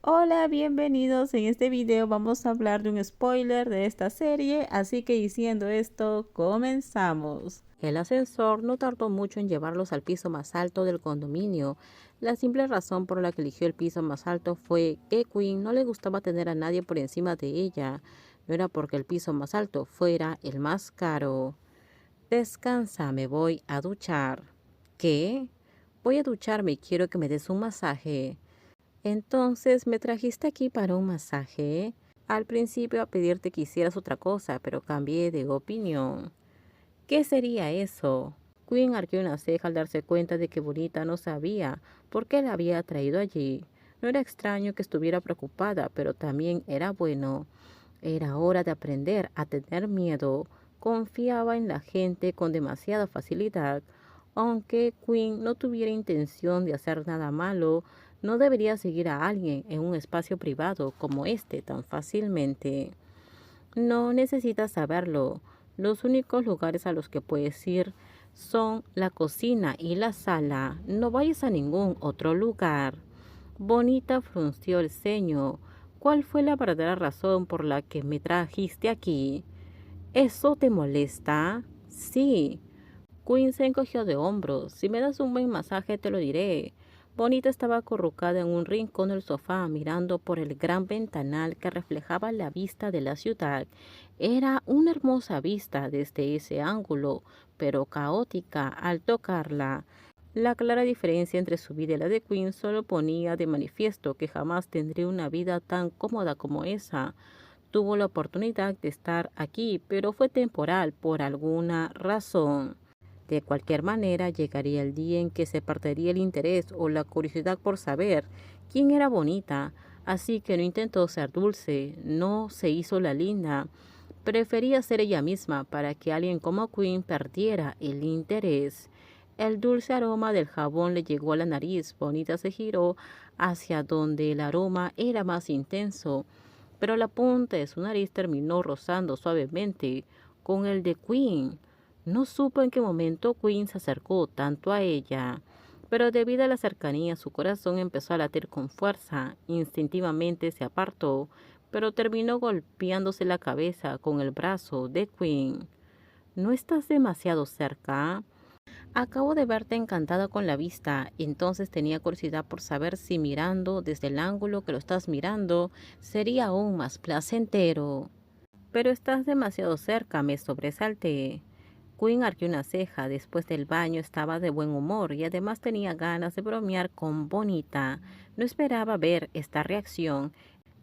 Hola, bienvenidos. En este video vamos a hablar de un spoiler de esta serie, así que diciendo esto, comenzamos. El ascensor no tardó mucho en llevarlos al piso más alto del condominio. La simple razón por la que eligió el piso más alto fue que Quinn no le gustaba tener a nadie por encima de ella. No era porque el piso más alto fuera el más caro. Descansa, me voy a duchar. ¿Qué? Voy a ducharme y quiero que me des un masaje. Entonces, ¿me trajiste aquí para un masaje? Al principio a pedirte que hicieras otra cosa, pero cambié de opinión. ¿Qué sería eso? Quinn arqueó una ceja al darse cuenta de que Bonita no sabía por qué la había traído allí. No era extraño que estuviera preocupada, pero también era bueno. Era hora de aprender a tener miedo. Confiaba en la gente con demasiada facilidad. Aunque Quinn no tuviera intención de hacer nada malo, no debería seguir a alguien en un espacio privado como este tan fácilmente. No necesitas saberlo. Los únicos lugares a los que puedes ir son la cocina y la sala. No vayas a ningún otro lugar. Bonita frunció el ceño. ¿Cuál fue la verdadera razón por la que me trajiste aquí? ¿Eso te molesta? Sí. Quinn se encogió de hombros. Si me das un buen masaje te lo diré. Bonita estaba acurrucada en un rincón del sofá mirando por el gran ventanal que reflejaba la vista de la ciudad. Era una hermosa vista desde ese ángulo, pero caótica al tocarla. La clara diferencia entre su vida y la de Quinn solo ponía de manifiesto que jamás tendría una vida tan cómoda como esa. Tuvo la oportunidad de estar aquí, pero fue temporal por alguna razón. De cualquier manera, llegaría el día en que se perdería el interés o la curiosidad por saber quién era Bonita, así que no intentó ser dulce, no se hizo la linda. Prefería ser ella misma para que alguien como Quinn perdiera el interés. El dulce aroma del jabón le llegó a la nariz. Bonita se giró hacia donde el aroma era más intenso, pero la punta de su nariz terminó rozando suavemente con el de Quinn. No supo en qué momento Quinn se acercó tanto a ella, pero debido a la cercanía su corazón empezó a latir con fuerza. Instintivamente se apartó, pero terminó golpeándose la cabeza con el brazo de Quinn. ¿No estás demasiado cerca? Acabo de verte encantada con la vista, entonces tenía curiosidad por saber si mirando desde el ángulo que lo estás mirando sería aún más placentero. Pero estás demasiado cerca, me sobresalté. Quinn arqueó una ceja. Después del baño estaba de buen humor y además tenía ganas de bromear con Bonita. No esperaba ver esta reacción.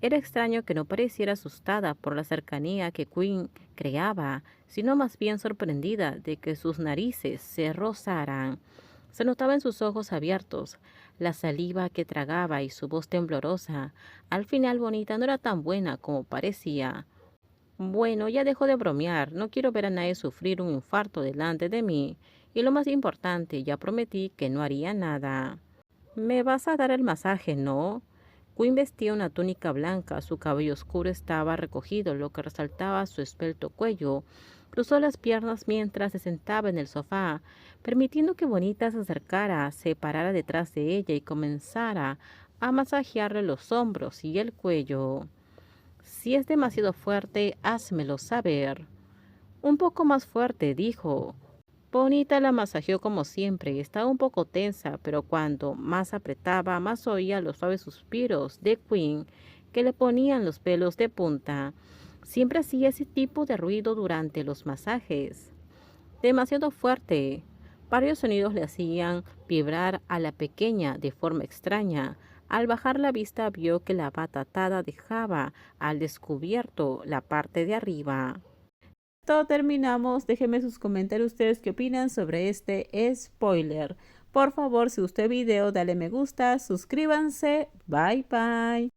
Era extraño que no pareciera asustada por la cercanía que Quinn creaba, sino más bien sorprendida de que sus narices se rozaran. Se notaba en sus ojos abiertos, la saliva que tragaba y su voz temblorosa. Al final Bonita no era tan buena como parecía. Bueno, ya dejo de bromear. No quiero ver a nadie sufrir un infarto delante de mí. Y lo más importante, ya prometí que no haría nada. Me vas a dar el masaje, ¿no? Quinn vestía una túnica blanca, su cabello oscuro estaba recogido, lo que resaltaba su esbelto cuello. Cruzó las piernas mientras se sentaba en el sofá, permitiendo que Bonita se acercara, se parara detrás de ella y comenzara a masajearle los hombros y el cuello. Si es demasiado fuerte, házmelo saber. Un poco más fuerte, dijo. Bonita la masajeó como siempre. Estaba un poco tensa, pero cuando más apretaba, más oía los suaves suspiros de Quinn que le ponían los pelos de punta. Siempre hacía ese tipo de ruido durante los masajes. Demasiado fuerte. Varios sonidos le hacían vibrar a la pequeña de forma extraña. Al bajar la vista vio que la batatada dejaba al descubierto la parte de arriba. Todo terminamos. Déjenme sus comentarios ustedes qué opinan sobre este spoiler. Por favor, si gustó el video, dale me gusta, suscríbanse. Bye bye.